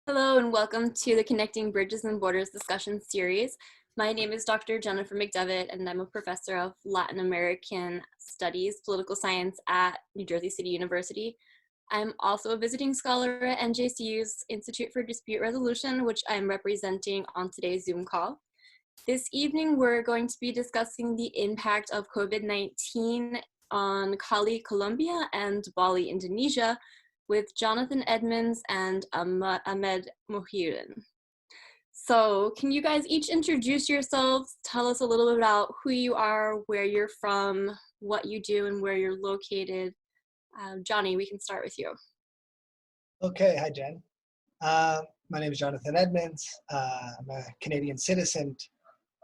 Hello and welcome to the Connecting Bridges and Borders discussion series. My name is Dr. Jennifer McDevitt and I'm a professor of Latin American Studies, Political Science at New Jersey City University. I'm also a visiting scholar at NJCU's Institute for Dispute Resolution, which I'm representing on today's Zoom call. This evening, we're going to be discussing the impact of COVID-19 on Cali, Colombia and Bali, Indonesia, with Jonathan Edmonds and Ahmed Mohiuddin. So can you guys each introduce yourselves, tell us a little bit about who you are, where you're from, what you do, and where you're located. Johnny, we can start with you. Okay, hi Jen. My name is Jonathan Edmonds. I'm a Canadian citizen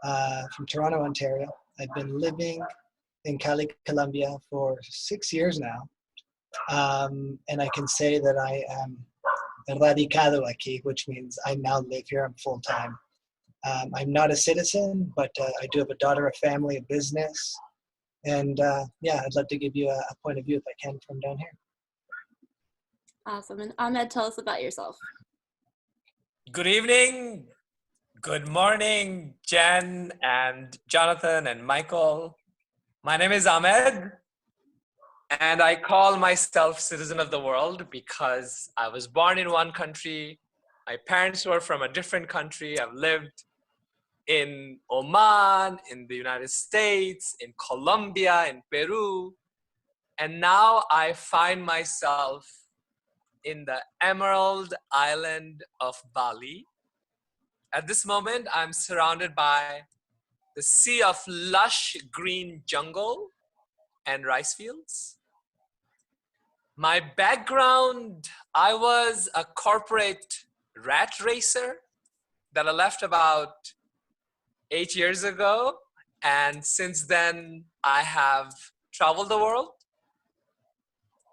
from Toronto, Ontario. I've been living in Cali, Colombia for 6 years now. And I can say that I am radicado aquí, which means I now live here. I'm full-time. I'm not a citizen, but I do have a daughter, a family, a business. And yeah, I'd love to give you a point of view if I can from down here. Awesome. And Ahmed, tell us about yourself. Good evening, good morning, Jen and Jonathan and Michael. My name is Ahmed. And I call myself citizen of the world because I was born in one country. My parents were from a different country. I've lived in Oman, in the United States, in Colombia, in Peru. And now I find myself in the Emerald Island of Bali. At this moment, I'm surrounded by the sea of lush green jungle and rice fields. My background, I was a corporate rat racer that I left about 8 years ago. And since then, I have traveled the world.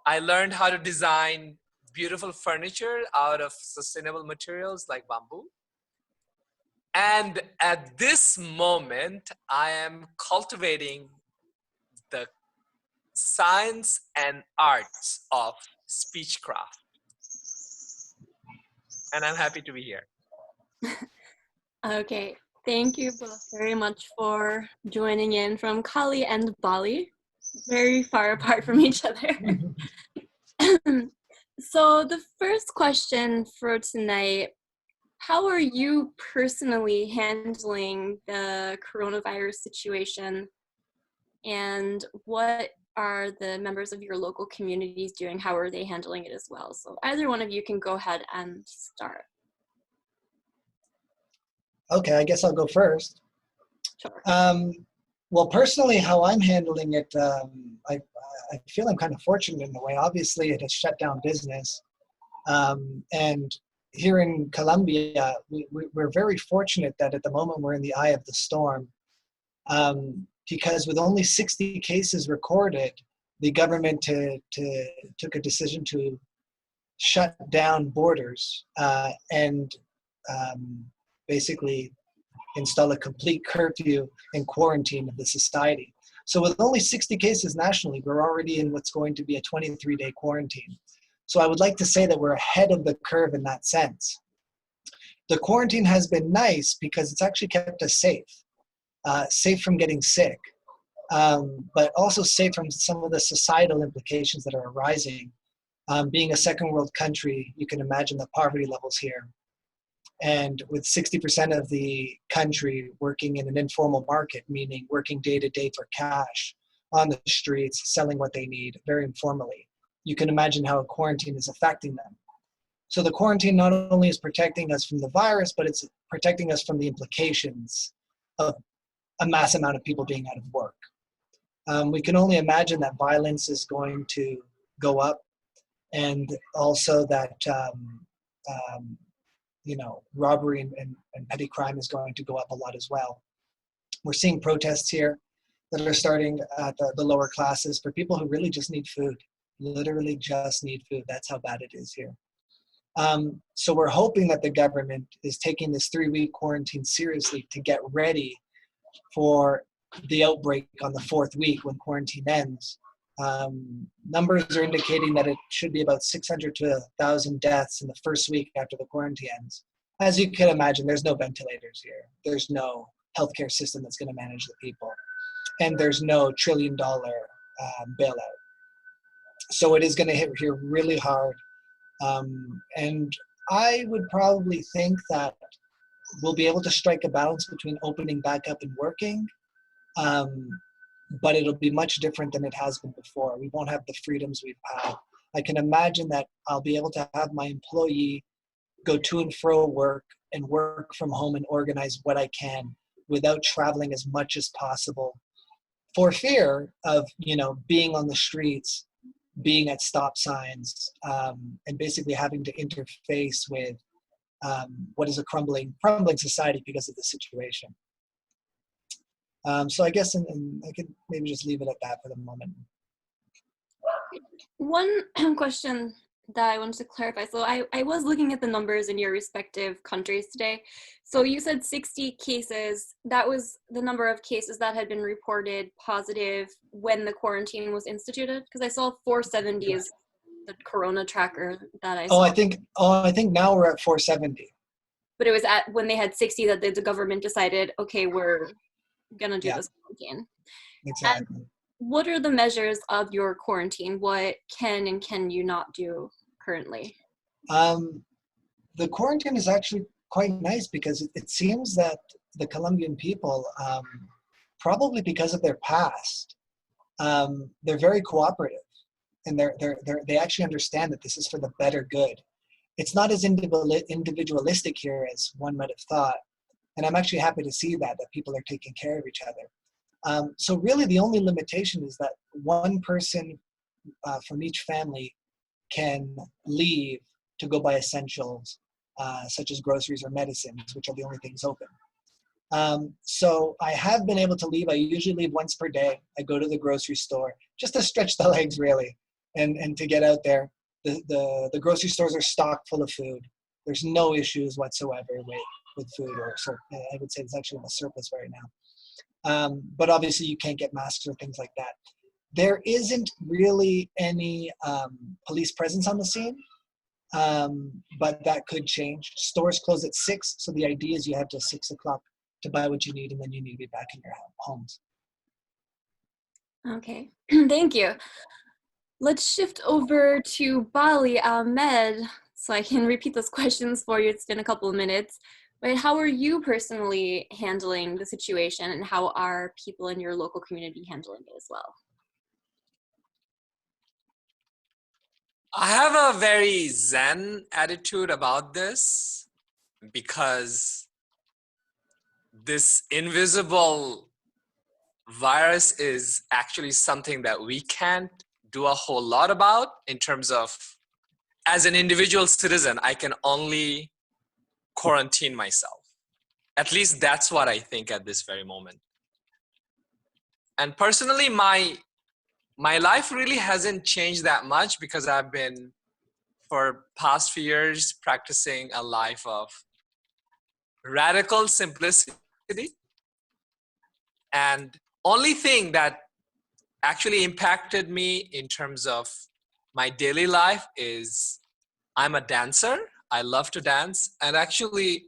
I learned how to design beautiful furniture out of sustainable materials like bamboo. And at this moment, I am cultivating the science and arts of speechcraft. And I'm happy to be here. Okay, thank you both very much for joining in from Cali and Bali, very far apart from each other. So the first question for tonight, how are you personally handling the coronavirus situation, and what are the members of your local communities doing? How are they handling it as well? So either one of you can go ahead and start. Okay, I guess I'll go first. Sure. Well, personally, how I'm handling it, I feel I'm kind of fortunate in a way. Obviously, it has shut down business. And here in Colombia, we're very fortunate that at the moment we're in the eye of the storm. Because with only 60 cases recorded, the government took a decision to shut down borders and basically install a complete curfew and quarantine of the society. So with only 60 cases nationally, we're already in what's going to be a 23-day quarantine. So I would like to say that we're ahead of the curve in that sense. The quarantine has been nice because it's actually kept us safe. Safe from getting sick, but also safe from some of the societal implications that are arising. Being a second world country, you can imagine the poverty levels here. And with 60% of the country working in an informal market, meaning working day to day for cash on the streets, selling what they need very informally, you can imagine how a quarantine is affecting them. So the quarantine not only is protecting us from the virus, but it's protecting us from the implications of a mass amount of people being out of work. We can only imagine that violence is going to go up, and also that robbery and petty crime is going to go up a lot as well. We're seeing protests here that are starting at the lower classes for people who really just need food, literally just need food. That's how bad it is here. So we're hoping that the government is taking this 3-week quarantine seriously to get ready for the outbreak on the 4th week when quarantine ends, Numbers are indicating that it should be about 600 to 1,000 deaths in the first week after the quarantine ends. As you can imagine, there's no ventilators here. There's no healthcare system that's going to manage the people. And there's no $1 trillion bailout. So it is going to hit here really hard. And I would probably think that we'll be able to strike a balance between opening back up and working, but it'll be much different than it has been before. We won't have the freedoms we've had. I can imagine that I'll be able to have my employee go to and fro work and work from home and organize what I can without traveling as much as possible, for fear of, being on the streets, being at stop signs, and basically having to interface with what is a crumbling society because of the situation. So I guess I could maybe just leave it at that for the moment. One question that I wanted to clarify. So I was looking at the numbers in your respective countries today. So you said 60 cases. That was the number of cases that had been reported positive when the quarantine was instituted? Because I saw 470 is the corona tracker that I saw. I think now we're at 470. But it was at when they had 60 that the government decided, okay, we're gonna do this quarantine. Exactly. And what are the measures of your quarantine? What can and can you not do currently? The quarantine is actually quite nice because it seems that the Colombian people, probably because of their past, they're very cooperative, and they actually understand that this is for the better good. It's not as individualistic here as one might have thought, and I'm actually happy to see that people are taking care of each other. So really the only limitation is that one person from each family can leave to go buy essentials, such as groceries or medicines, which are the only things open. So I have been able to leave. I usually leave once per day. I go to the grocery store just to stretch the legs, really, and to get out there. The grocery stores are stocked full of food. There's no issues whatsoever with food, or I would say it's actually in a surplus right now. But obviously you can't get masks or things like that. There isn't really any police presence on the scene, but that could change. Stores close at 6, so the idea is you have till 6 o'clock to buy what you need, and then you need to be back in your homes. Okay, thank you. Let's shift over to Bali. Ahmed, so I can repeat those questions for you. It's been a couple of minutes. But how are you personally handling the situation, and how are people in your local community handling it as well? I have a very zen attitude about this, because this invisible virus is actually something that we can't do a whole lot about in terms of, as an individual citizen, I can only quarantine myself. At least that's what I think at this very moment. And personally, my life really hasn't changed that much, because I've been, for past few years, practicing a life of radical simplicity. And only thing that actually impacted me in terms of my daily life is I'm a dancer. I love to dance. And actually,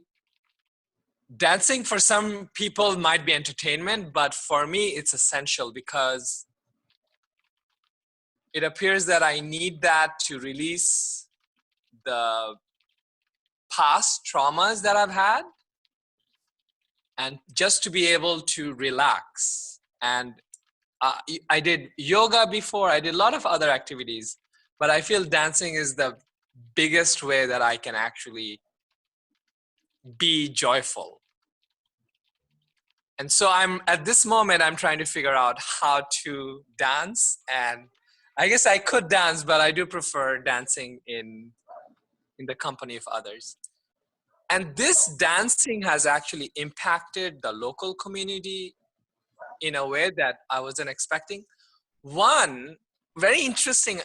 dancing for some people might be entertainment, but for me, it's essential, because it appears that I need that to release the past traumas that I've had, and just to be able to relax. And I did yoga before, I did a lot of other activities, but I feel dancing is the biggest way that I can actually be joyful. And so at this moment, I'm trying to figure out how to dance. And I guess I could dance, but I do prefer dancing in the company of others. And this dancing has actually impacted the local community in a way that I wasn't expecting. One very interesting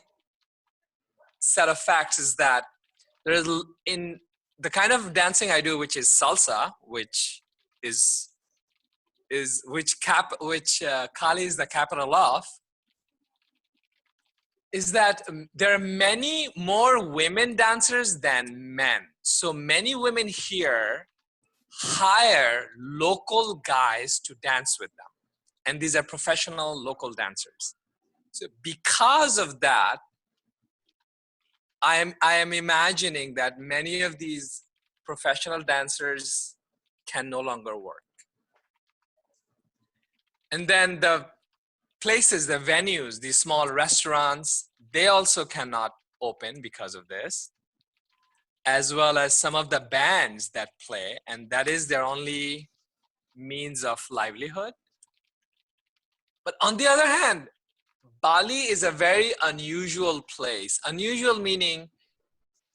set of facts is that there's, in the kind of dancing I do, which is salsa, which Cali is the capital of, is that there are many more women dancers than men. So many women here hire local guys to dance with them. And these are professional local dancers. So because of that, I am imagining that many of these professional dancers can no longer work. And then the places, the venues, these small restaurants, they also cannot open because of this, as well as some of the bands that play, and that is their only means of livelihood. But on the other hand, Bali is a very unusual place. Unusual meaning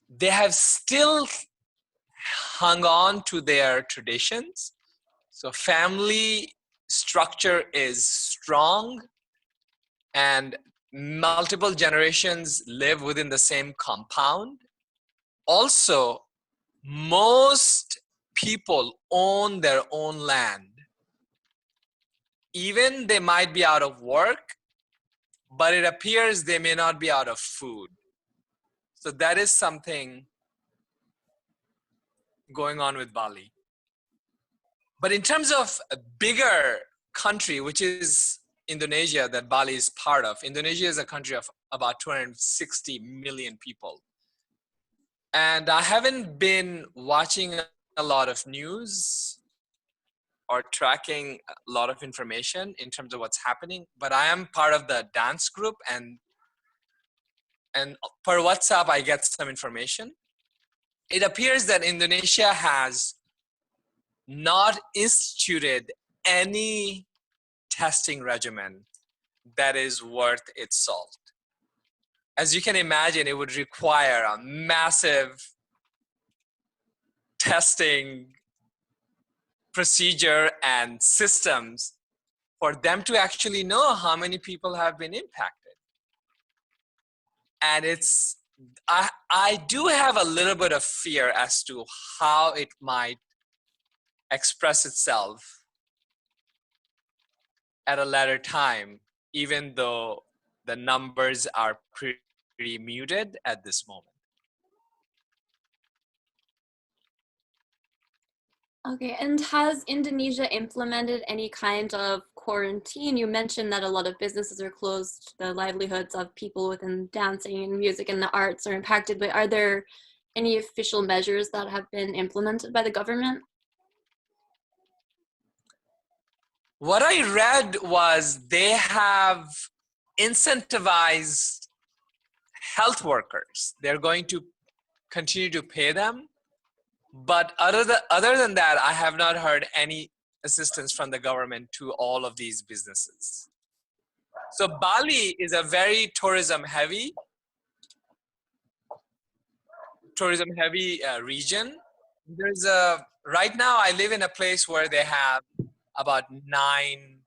they have still hung on to their traditions. So family structure is strong and multiple generations live within the same compound. Also, most people own their own land. Even they might be out of work, but it appears they may not be out of food. So that is something going on with Bali. But in terms of a bigger country, which is Indonesia, that Bali is part of, Indonesia is a country of about 260 million people. And I haven't been watching a lot of news or tracking a lot of information in terms of what's happening, but I am part of the dance group, and per WhatsApp, I get some information. It appears that Indonesia has not instituted any testing regimen that is worth its salt. As you can imagine, it would require a massive testing procedure and systems for them to actually know how many people have been impacted. And I do have a little bit of fear as to how it might express itself at a later time, even though the numbers are pretty muted at this moment. Okay, and has Indonesia implemented any kind of quarantine? You mentioned that a lot of businesses are closed, the livelihoods of people within dancing and music and the arts are impacted, but are there any official measures that have been implemented by the government? What I read was they have incentivized health workers. They're going to continue to pay them. But other than that, I have not heard any assistance from the government to all of these businesses. So Bali is a very tourism heavy region. Right now I live in a place where they have about 9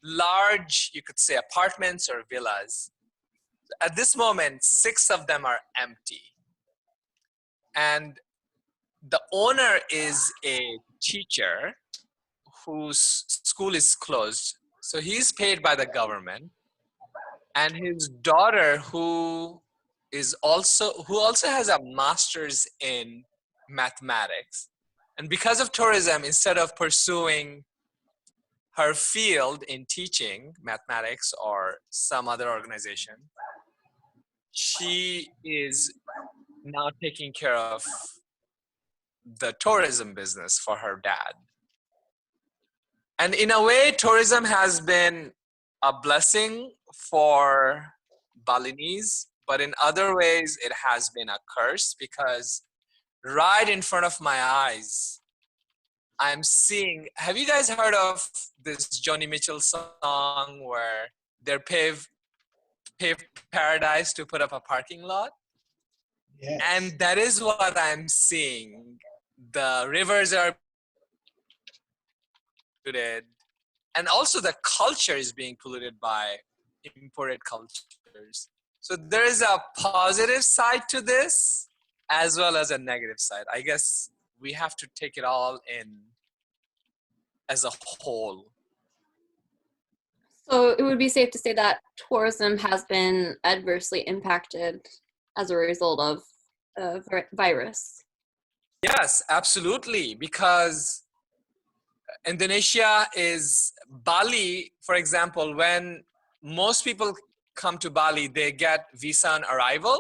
large, you could say, apartments or villas. At this moment, 6 of them are empty. And the owner is a teacher whose school is closed. So he's paid by the government. And his daughter, who also has a master's in mathematics. And because of tourism, instead of pursuing her field in teaching mathematics or some other organization, she is now taking care of the tourism business for her dad. And in a way, tourism has been a blessing for Balinese, but in other ways, it has been a curse, because right in front of my eyes, I'm seeing, have you guys heard of this Joni Mitchell song where they're paved paradise to put up a parking lot? Yes. And that is what I'm seeing. The rivers are polluted, and also the culture is being polluted by imported cultures. So there is a positive side to this as well as a negative side. I guess we have to take it all in as a whole. So it would be safe to say that tourism has been adversely impacted as a result of the virus. Yes, absolutely. Because Indonesia is Bali, for example, when most people come to Bali, they get visa on arrival,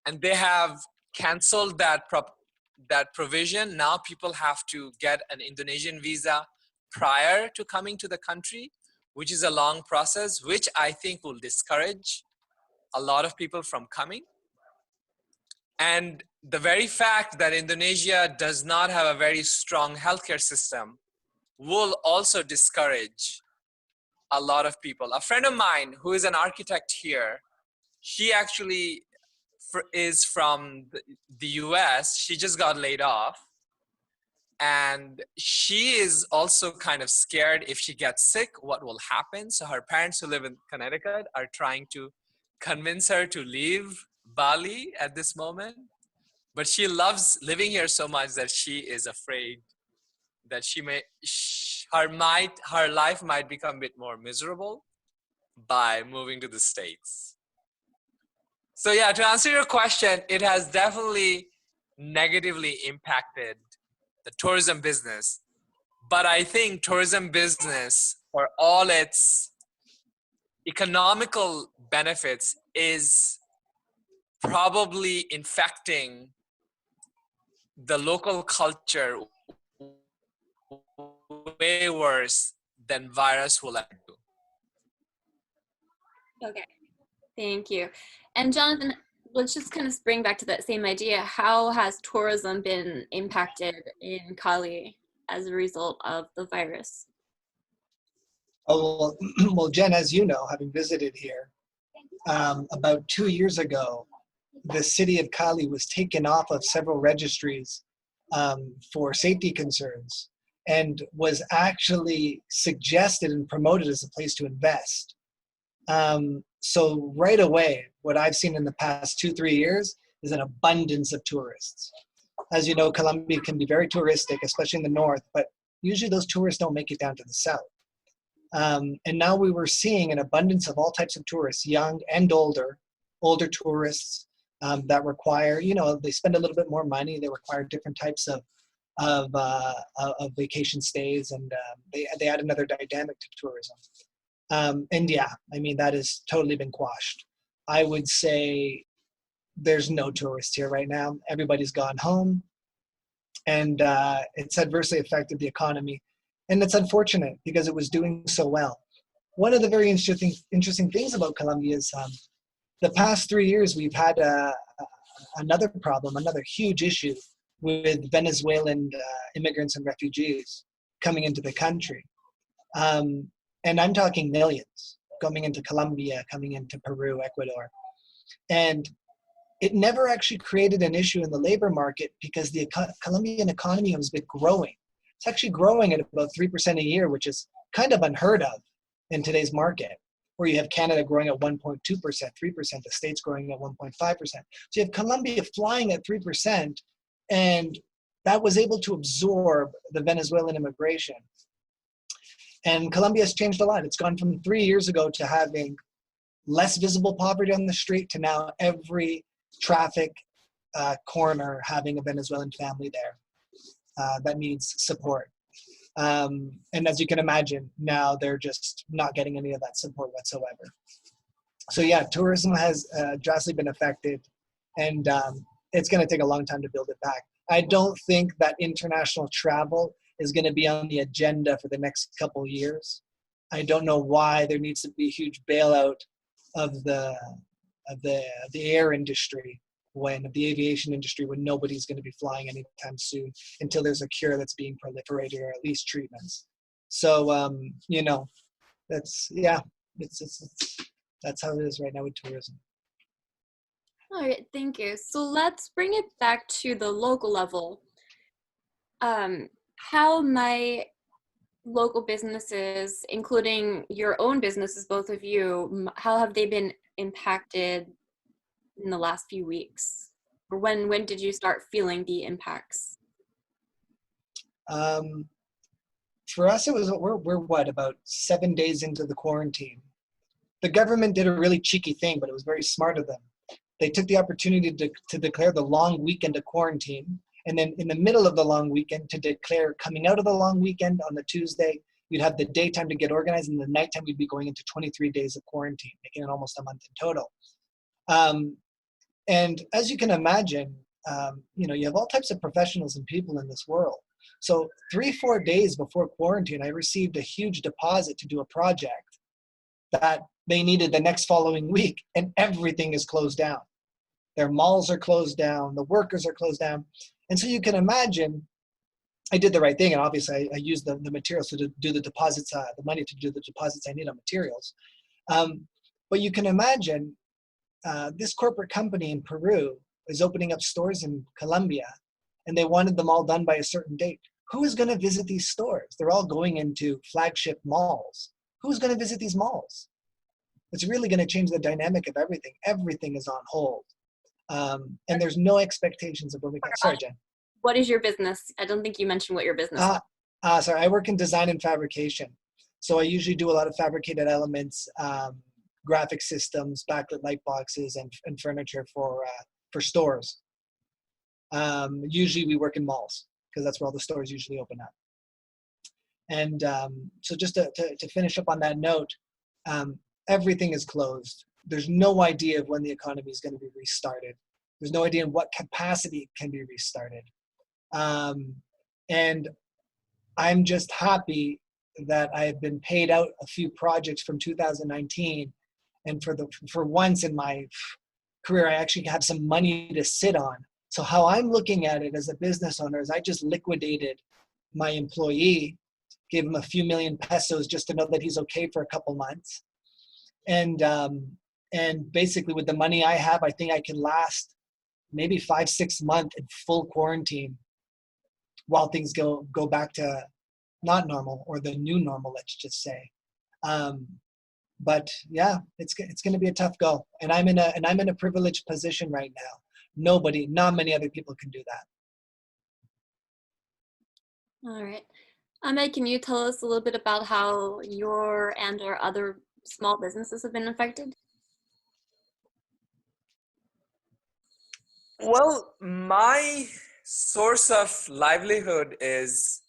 and they have canceled that provision. Now people have to get an Indonesian visa prior to coming to the country, which is a long process, which I think will discourage a lot of people from coming. And the very fact that Indonesia does not have a very strong healthcare system will also discourage a lot of people. A friend of mine who is an architect here, she actually is from the US. She just got laid off. And she is also kind of scared if she gets sick, what will happen. So her parents who live in Connecticut are trying to convince her to leave Bali at this moment. But she loves living here so much that she is afraid that her life might become a bit more miserable by moving to the States. So yeah, to answer your question, it has definitely negatively impacted the tourism business. But I think tourism business, for all its economical benefits, is probably infecting the local culture way worse than virus will ever do. Okay, thank you. And Jonathan, let's just kind of spring back to that same idea. How has tourism been impacted in Cali as a result of the virus? Oh, well, Jen, as you know, having visited here, about 2 years ago, the city of Cali was taken off of several registries for safety concerns and was actually suggested and promoted as a place to invest. So right away, what I've seen in the past 2-3 years is an abundance of tourists. As you know, Colombia can be very touristic, especially in the north, but usually those tourists don't make it down to the south. And now we were seeing an abundance of all types of tourists, young and older tourists that require, they spend a little bit more money. They require different types of vacation stays, and they add another dynamic to tourism. And yeah, I mean, that has totally been quashed. I would say there's no tourists here right now. Everybody's gone home, and it's adversely affected the economy. And it's unfortunate because it was doing so well. One of the very interesting things about Colombia is the past 3 years, we've had another problem, another huge issue with Venezuelan immigrants and refugees coming into the country. And I'm talking millions coming into Colombia, coming into Peru, Ecuador. And it never actually created an issue in the labor market because the Colombian economy has been growing. It's actually growing at about 3% a year, which is kind of unheard of in today's market, where you have Canada growing at 1.2%, 3%, the States growing at 1.5%. So you have Colombia flying at 3%, and that was able to absorb the Venezuelan immigration. And Colombia has changed a lot. It's gone from 3 years ago to having less visible poverty on the street to now every traffic corner having a Venezuelan family there that needs support. And as you can imagine, now they're just not getting any of that support whatsoever. So yeah, tourism has drastically been affected, and it's going to take a long time to build it back. I don't think that international travel is going to be on the agenda for the next couple of years. I don't know why there needs to be a huge bailout of the air industry, of the aviation industry, when nobody's going to be flying anytime soon until there's a cure that's being proliferated, or at least treatments. So that's that's how it is right now with tourism. All right, thank you. So let's bring it back to the local level. How might local businesses, including your own businesses, both of you, how have they been impacted in the last few weeks? Or when did you start feeling the impacts? For us, it was, we're what, about 7 days into the quarantine. The government did a really cheeky thing, but it was very smart of them. They took the opportunity to declare the long weekend a quarantine, and then in the middle of the long weekend to declare coming out of the long weekend on the Tuesday, you'd have the daytime to get organized, and the nighttime we'd be going into 23 days of quarantine, making it almost a month in total. And as you can imagine, you have all types of professionals and people in this world. So 3-4 days before quarantine, I received a huge deposit to do a project that they needed the next following week, and everything is closed down. Their malls are closed down, the workers are closed down. And so you can imagine, I did the right thing, and obviously I used the materials to do the deposits, the money to do the deposits I need on materials. But you can imagine this corporate company in Peru is opening up stores in Colombia, and they wanted them all done by a certain date. Who is going to visit these stores? They're all going into flagship malls. Who's going to visit these malls? It's really going to change the dynamic of everything. Everything is on hold. And there's no expectations of when we can. Sorry, Jen. What is your business? I don't think you mentioned what your business is. Sorry, I work in design and fabrication. So I usually do a lot of fabricated elements, graphic systems, backlit light boxes, and furniture for stores. Usually we work in malls because that's where all the stores usually open up. And so just to finish up on that note, everything is closed. There's no idea of when the economy is going to be restarted. There's no idea in what capacity it can be restarted. And I'm just happy that I've been paid out a few projects from 2019. And for once in my career, I actually have some money to sit on. So how I'm looking at it as a business owner is I just liquidated my employee, gave him a few million pesos just to know that he's okay for a couple months. And basically with the money I have, I think I can last maybe 5-6 months in full quarantine while things go back to not normal, or the new normal, let's just say. But yeah, it's going to be a tough go, and I'm in a privileged position right now. Not many other people can do that. All right. Ahmed, can you tell us a little bit about how your and or other small businesses have been affected? Well, my source of livelihood is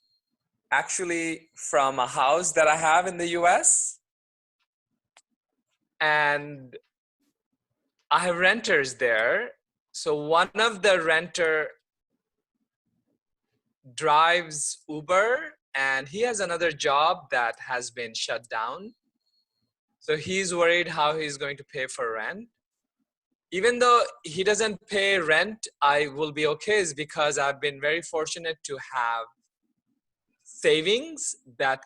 actually from a house that I have in the US. And I have renters there. So one of the renter drives Uber, and he has another job that has been shut down. So he's worried how he's going to pay for rent. Even though he doesn't pay rent, I will be okay, is because I've been very fortunate to have savings that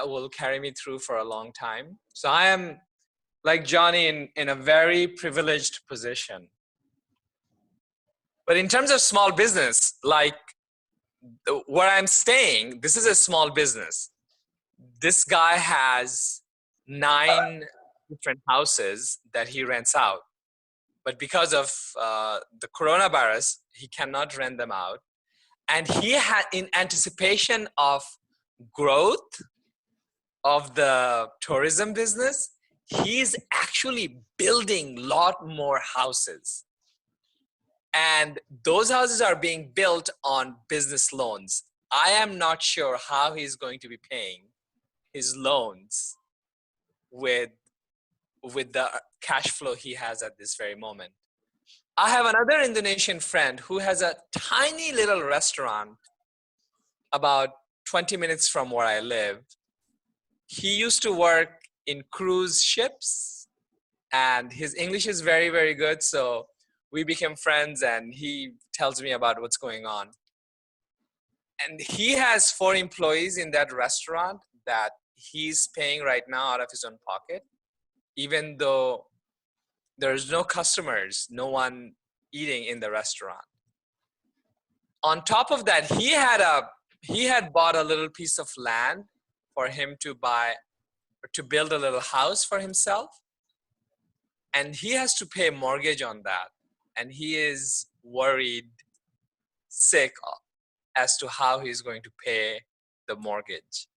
will carry me through for a long time. So I am, like Johnny, in a very privileged position. But in terms of small business, like where I'm staying, this is a small business. This guy has 9 different houses that he rents out. But because of the coronavirus, he cannot rent them out. And he had, in anticipation of growth of the tourism business, he's actually building a lot more houses. And those houses are being built on business loans. I am not sure how he's going to be paying his loans with the cash flow he has at this very moment. I have another Indonesian friend who has a tiny little restaurant about 20 minutes from where I live. He used to work in cruise ships, and his English is very, very good. So we became friends, and he tells me about what's going on. And he has 4 employees in that restaurant that he's paying right now out of his own pocket, even though there's no customers, no one eating in the restaurant. On top of that, he had bought a little piece of land for him to build a little house for himself. And he has to pay a mortgage on that. And he is worried, sick as to how he's going to pay the mortgage,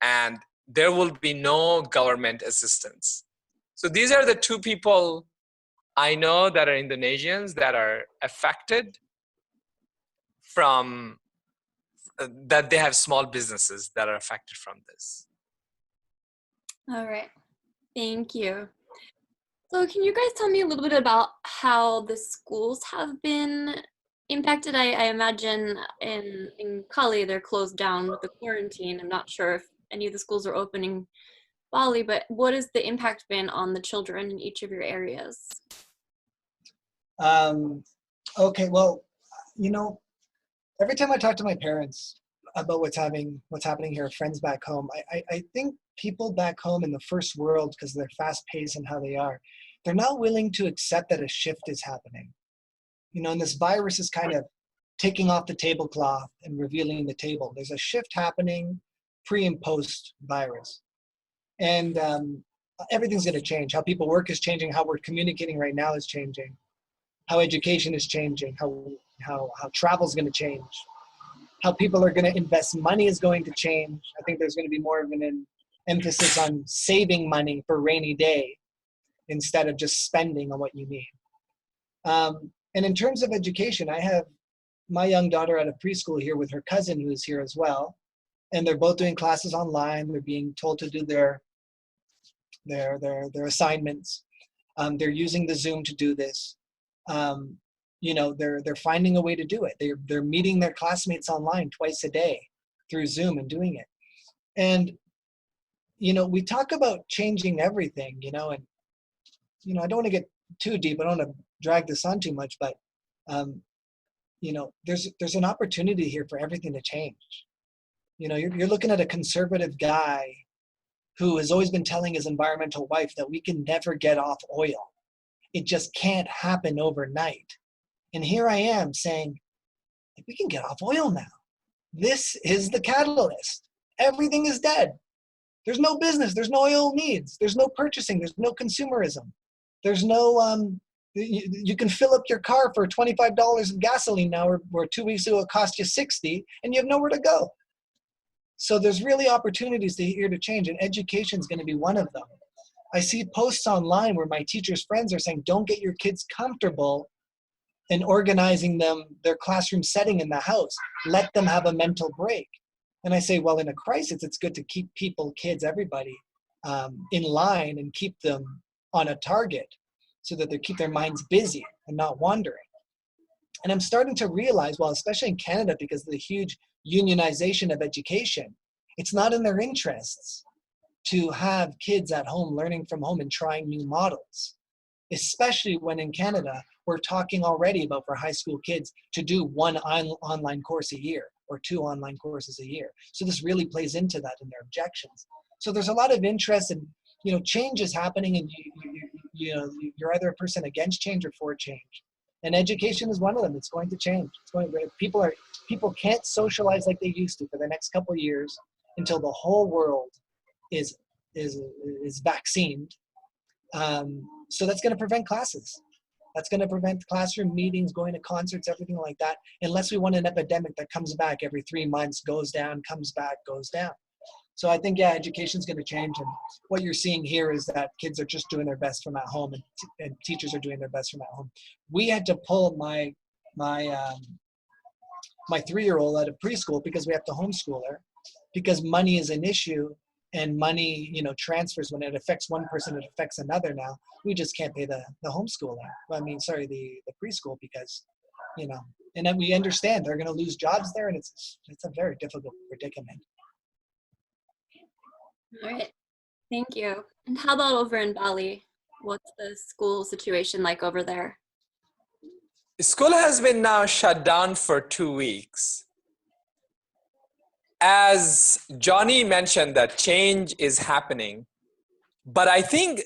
and there will be no government assistance. So these are the two people I know that are Indonesians that are affected from that they have small businesses that are affected from this. All right, thank you. So can you guys tell me a little bit about how the schools have been impacted? I imagine in Cali they're closed down with the quarantine. I'm not sure if any of the schools are opening Bali, but what has the impact been on the children in each of your areas? Okay, well, every time I talk to my parents about what's happening here, friends back home, I think people back home in the first world, because they're fast paced and how they are, they're not willing to accept that a shift is happening. And this virus is kind of taking off the tablecloth and revealing the table. There's a shift happening pre and post virus. And everything's going to change. How people work is changing. How we're communicating right now is changing. How education is changing. How travel is going to change. How people are going to invest money is going to change. I think there's going to be more of an emphasis on saving money for rainy day instead of just spending on what you need. And in terms of education, I have my young daughter at a preschool here with her cousin who is here as well. And they're both doing classes online. They're being told to do their assignments. They're using the Zoom to do this. They're finding a way to do it. They're meeting their classmates online twice a day through Zoom and doing it. And we talk about changing everything, and I don't want to get too deep. I don't want to drag this on too much, but there's an opportunity here for everything to change. You're looking at a conservative guy who has always been telling his environmental wife that we can never get off oil. It just can't happen overnight. And here I am saying, we can get off oil now. This is the catalyst. Everything is dead. There's no business. There's no oil needs. There's no purchasing. There's no consumerism. There's no, you can fill up your car for $25 of gasoline now, where 2 weeks ago it cost you $60, and you have nowhere to go. So there's really opportunities here to change, and education is going to be one of them. I see posts online where my teachers' friends are saying, don't get your kids comfortable in organizing their classroom setting in the house. Let them have a mental break. And I say, well, in a crisis, it's good to keep people, kids, everybody in line and keep them on a target so that they keep their minds busy and not wandering. And I'm starting to realize, well, especially in Canada, because of the huge unionization of education, it's not in their interests to have kids at home learning from home and trying new models, especially when in Canada, we're talking already about for high school kids to do one online course a year or 2 online courses a year. So this really plays into that in their objections. So there's a lot of interest, and change is happening, and you're either a person against change or for change. And education is one of them. It's going to change. People can't socialize like they used to for the next couple of years until the whole world is vaccinated. So that's going to prevent classes. That's going to prevent classroom meetings, going to concerts, everything like that, unless we want an epidemic that comes back every 3 months, goes down, comes back, goes down. So I think, education is going to change. And what you're seeing here is that kids are just doing their best from at home, and teachers are doing their best from at home. We had to pull my 3-year-old out of preschool because we have to homeschool her, because money is an issue, and money, transfers. When it affects one person, it affects another now. We just can't pay the homeschooling. The preschool, because, and then we understand they're going to lose jobs there, and it's a very difficult predicament. All right, thank you. And how about over in Bali? What's the school situation like over there? School has been now shut down for 2 weeks. As Johnny mentioned, that change is happening, but I think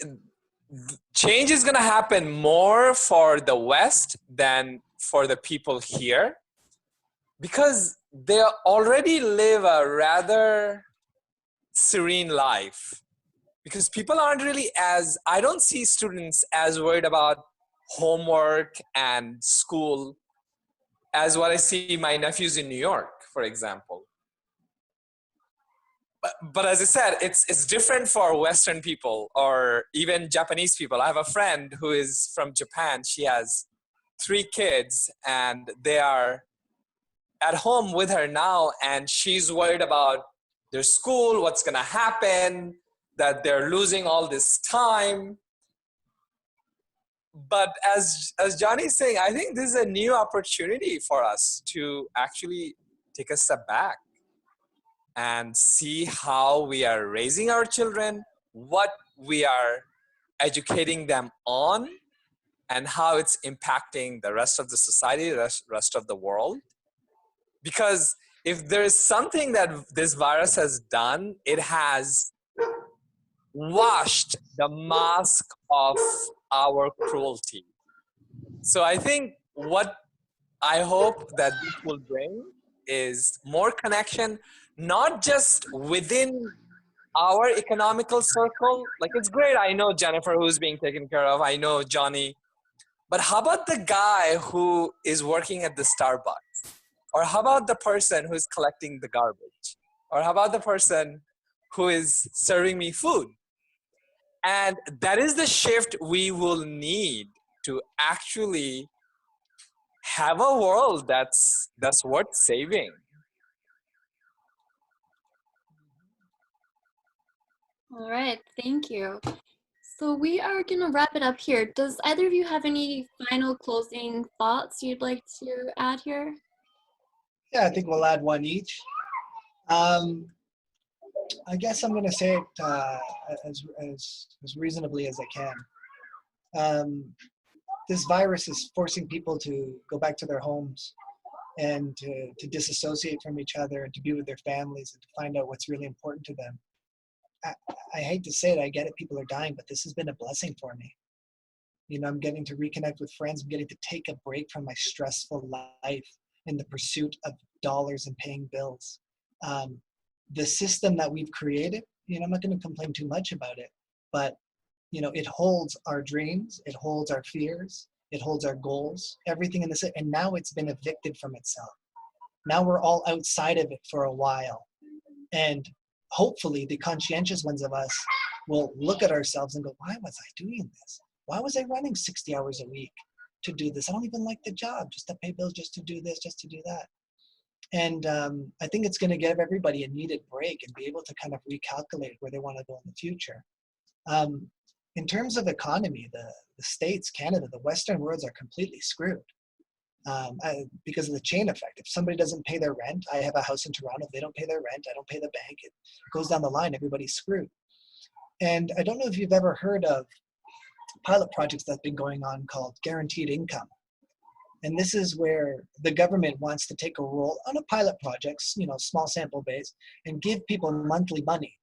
change is going to happen more for the West than for the people here, because they already live a rather serene life. Because people aren't really I don't see students as worried about homework and school as what I see my nephews in New York, for example. but as I said, it's different for Western people or even Japanese people. I have a friend who is from Japan. She has 3 kids and they are at home with her now, and she's worried about their school, what's going to happen, that they're losing all this time. But as Johnny's saying, I think this is a new opportunity for us to actually take a step back and see how we are raising our children, what we are educating them on, and how it's impacting the rest of the society, the rest of the world. Because if there is something that this virus has done, it has washed the mask of our cruelty. So I think what I hope that this will bring is more connection, not just within our economical circle. Like, it's great, I know Jennifer who's being taken care of, I know Johnny, but how about the guy who is working at the Starbucks? Or how about the person who's collecting the garbage? Or how about the person who is serving me food? And that is the shift we will need to actually have a world that's worth saving. All right, thank you. So we are going to wrap it up here. Does either of you have any final closing thoughts you'd like to add here? Yeah, I think we'll add one each. I guess I'm going to say it as reasonably as I can. This virus is forcing people to go back to their homes and to disassociate from each other and to be with their families and to find out what's really important to them. I hate to say it, I get it, people are dying, but this has been a blessing for me. You know, I'm getting to reconnect with friends. I'm getting to take a break from my stressful life in the pursuit of dollars and paying bills. The system that we've created, you know, I'm not going to complain too much about it, but, you know, it holds our dreams, it holds our fears, it holds our goals, everything in this, and now it's been evicted from itself. Now we're all outside of it for a while. And hopefully the conscientious ones of us will look at ourselves and go, why was I doing this? Why was I running 60 hours a week to do this? I don't even like the job, just to pay bills, just to do this, just to do that. And I think it's going to give everybody a needed break and be able to kind of recalculate where they want to go in the future. In terms of economy, the States, Canada, the Western worlds are completely screwed because of the chain effect. If somebody doesn't pay their rent, I have a house in Toronto, if they don't pay their rent, I don't pay the bank, it goes down the line, everybody's screwed. And I don't know if you've ever heard of pilot projects that's been going on called guaranteed income. And this is where the government wants to take a role on a pilot project, you know, small sample base, and give people monthly money,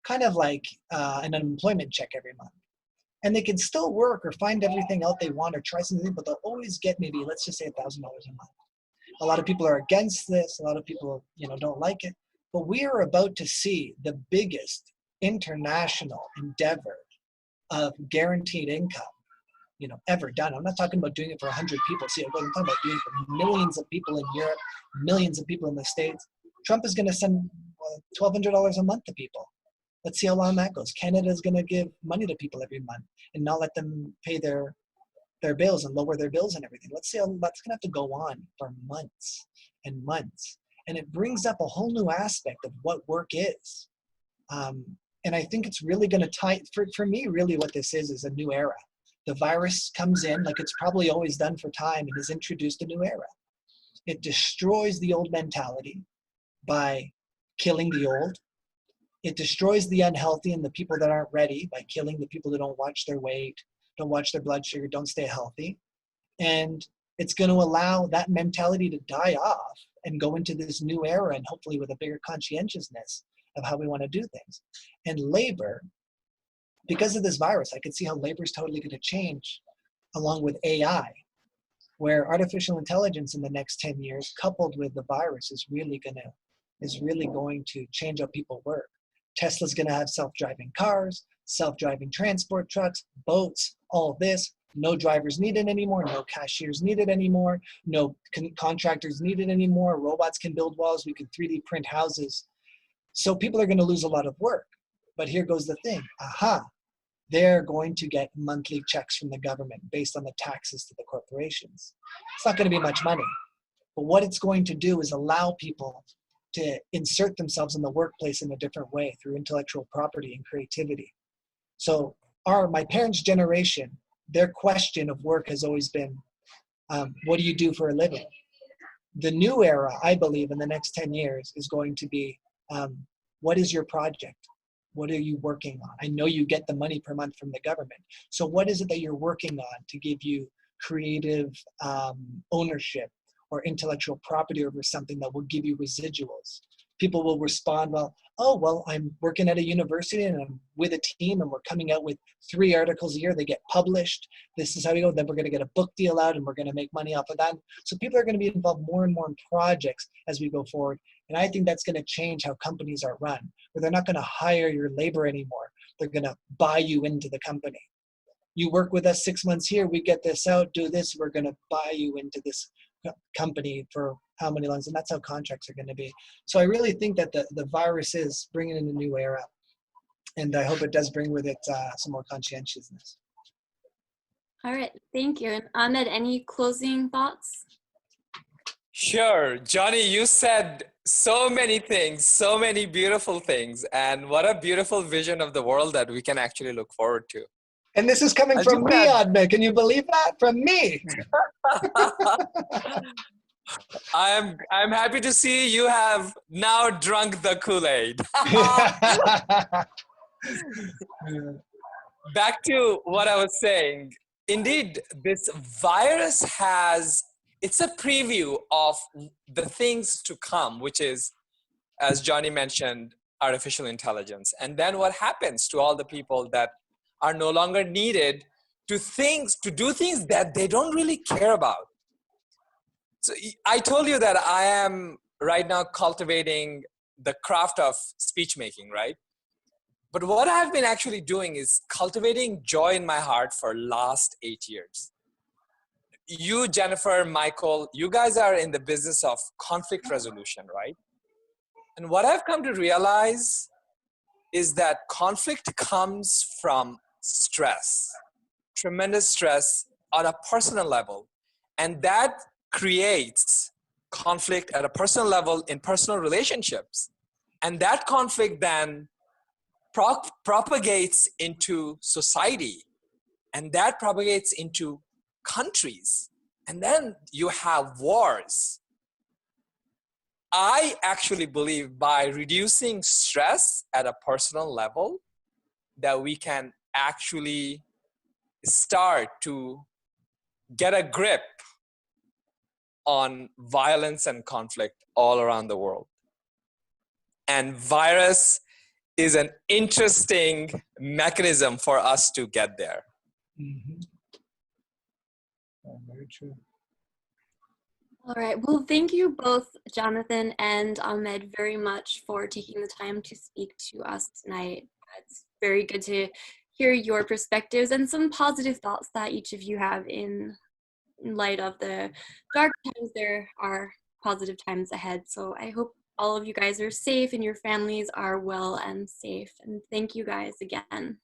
kind of like an unemployment check every month. And they can still work or find everything out they want or try something, but they'll always get maybe, let's just say $1,000 a month. A lot of people are against this. A lot of people, you know, don't like it. But we are about to see the biggest international endeavor of guaranteed income, you know, ever done. I'm not talking about doing it for 100 people. See, I'm talking about doing it for millions of people in Europe, millions of people in the States. Trump is going to send $1,200 a month to people. Let's see how long that goes. Canada is going to give money to people every month and not let them pay their bills and lower their bills and everything. Let's see how that's going to have to go on for months and months. And it brings up a whole new aspect of what work is. And I think it's really going to tie, for me, really what this is a new era. The virus comes in, like it's probably always done for time, and has introduced a new era. It destroys the old mentality by killing the old. It destroys the unhealthy and the people that aren't ready by killing the people that don't watch their weight, don't watch their blood sugar, don't stay healthy. And it's going to allow that mentality to die off and go into this new era, and hopefully with a bigger conscientiousness of how we want to do things. And labor, because of this virus, I could see how labor is totally going to change along with AI, where artificial intelligence in the next 10 years, coupled with the virus, is really going to change how people work. Tesla's going to have self-driving cars, self-driving transport trucks, boats, all this. No drivers needed anymore, no cashiers needed anymore, no contractors needed anymore. Robots can build walls, we can 3D print houses. So people are going to lose a lot of work. But here goes the thing. Aha, they're going to get monthly checks from the government based on the taxes to the corporations. It's not going to be much money. But what it's going to do is allow people to insert themselves in the workplace in a different way through intellectual property and creativity. So my parents' generation, their question of work has always been, what do you do for a living? The new era, I believe, in the next 10 years is going to be, what is your project? What are you working on? I know you get the money per month from the government. So what is it that you're working on to give you creative ownership or intellectual property over something that will give you residuals? People will respond, well, I'm working at a university and I'm with a team and we're coming out with 3 articles a year. They get published. This is how we go. Then we're going to get a book deal out and we're going to make money off of that. So people are going to be involved more and more in projects as we go forward. And I think that's going to change how companies are run, where they're not going to hire your labor anymore. They're going to buy you into the company. You work with us 6 months here, we get this out, do this, we're going to buy you into this company for how many months, and that's how contracts are going to be. So I really think that the virus is bringing in a new era, and I hope it does bring with it some more conscientiousness. All right, thank you. And Ahmed, any closing thoughts? Sure. Johnny, you said so many things, so many beautiful things, and what a beautiful vision of the world that we can actually look forward to. And this is coming from me, Ahmed. Can you believe that? From me. I'm happy to see you have now drunk the Kool-Aid. Back to what I was saying. Indeed, this virus it's a preview of the things to come, which is, as Johnny mentioned, artificial intelligence. And then what happens to all the people that are no longer needed to do things that they don't really care about. So I told you that I am right now cultivating the craft of speech making, right? But what I've been actually doing is cultivating joy in my heart for last 8 years. You, Jennifer, Michael, you guys are in the business of conflict resolution, right? And what I've come to realize is that conflict comes from stress, tremendous stress on a personal level. And that creates conflict at a personal level in personal relationships. And that conflict then propagates into society. And that propagates into countries. And then you have wars. I actually believe by reducing stress at a personal level, that we can actually start to get a grip on violence and conflict all around the world. And virus is an interesting mechanism for us to get there. Mm-hmm. Very true. All right. Well, thank you both, Jonathan and Ahmed, very much for taking the time to speak to us tonight. It's very good to hear your perspectives and some positive thoughts that each of you have in light of the dark times. There are positive times ahead. So I hope all of you guys are safe and your families are well and safe. And thank you guys again.